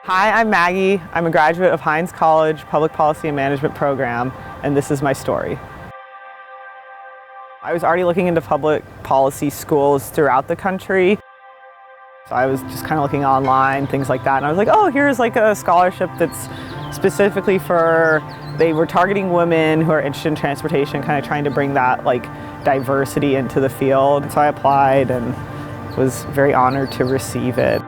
Hi, I'm Maggie. I'm a graduate of Heinz College Public Policy and Management program, and this is my story. I was already looking into public policy schools throughout the country. So I was just kind of looking online, things like that, and I was like, oh, here's like a scholarship that's specifically for, they were targeting women who are interested in transportation, kind of trying to bring that like diversity into the field. So I applied and was very honored to receive it.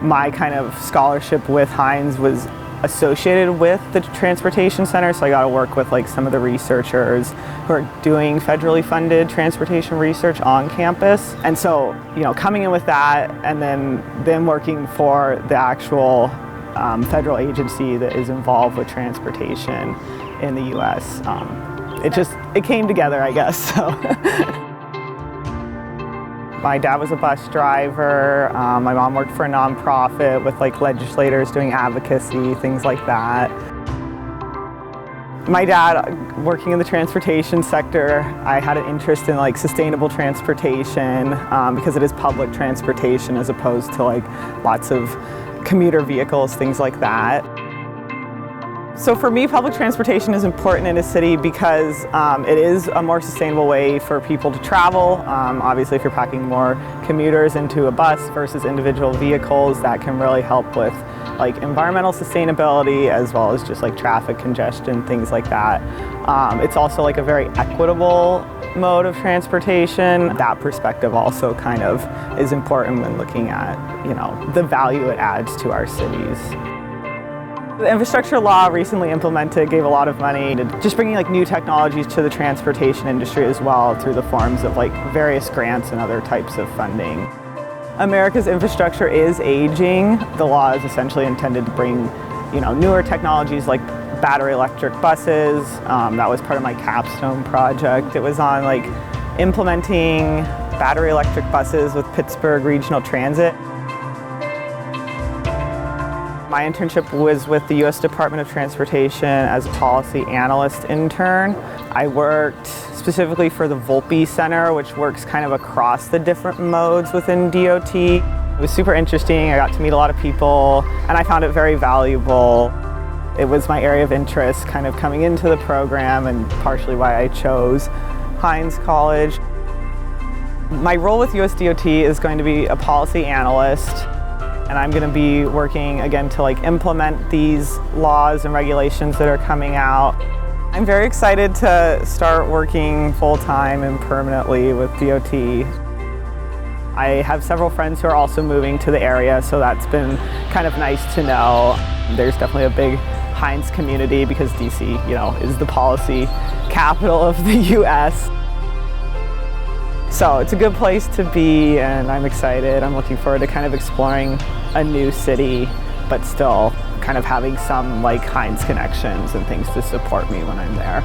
My kind of scholarship with Heinz was associated with the transportation center, so I got to work with like some of the researchers who are doing federally funded transportation research on campus. And so, coming in with that and then working for the actual federal agency that is involved with transportation in the US, it came together, I guess. So. My dad was a bus driver. My mom worked for a nonprofit with like legislators doing advocacy, things like that. My dad, working in the transportation sector, I had an interest in like sustainable transportation because it is public transportation as opposed to like lots of commuter vehicles, things like that. So for me, public transportation is important in a city because it is a more sustainable way for people to travel. Obviously, if you're packing more commuters into a bus versus individual vehicles, that can really help with like environmental sustainability as well as just like traffic congestion, things like that. It's also like a very equitable mode of transportation. That perspective also kind of is important when looking at, the value it adds to our cities. The infrastructure law recently implemented gave a lot of money to just bringing like new technologies to the transportation industry as well through the forms of like various grants and other types of funding. America's infrastructure is aging. The law is essentially intended to bring, newer technologies like battery electric buses. That was part of my Capstone project. It was on like implementing battery electric buses with Pittsburgh Regional Transit. My internship was with the U.S. Department of Transportation as a policy analyst intern. I worked specifically for the Volpe Center, which works kind of across the different modes within DOT. It was super interesting. I got to meet a lot of people, and I found it very valuable. It was my area of interest kind of coming into the program and partially why I chose Heinz College. My role with US DOT is going to be a policy analyst. And I'm going to be working again to like implement these laws and regulations that are coming out. I'm very excited to start working full-time and permanently with DOT. I have several friends who are also moving to the area, so that's been kind of nice to know. There's definitely a big Heinz community because DC, is the policy capital of the US. So it's a good place to be, and I'm excited. I'm looking forward to kind of exploring a new city, but still kind of having some like Heinz connections and things to support me when I'm there.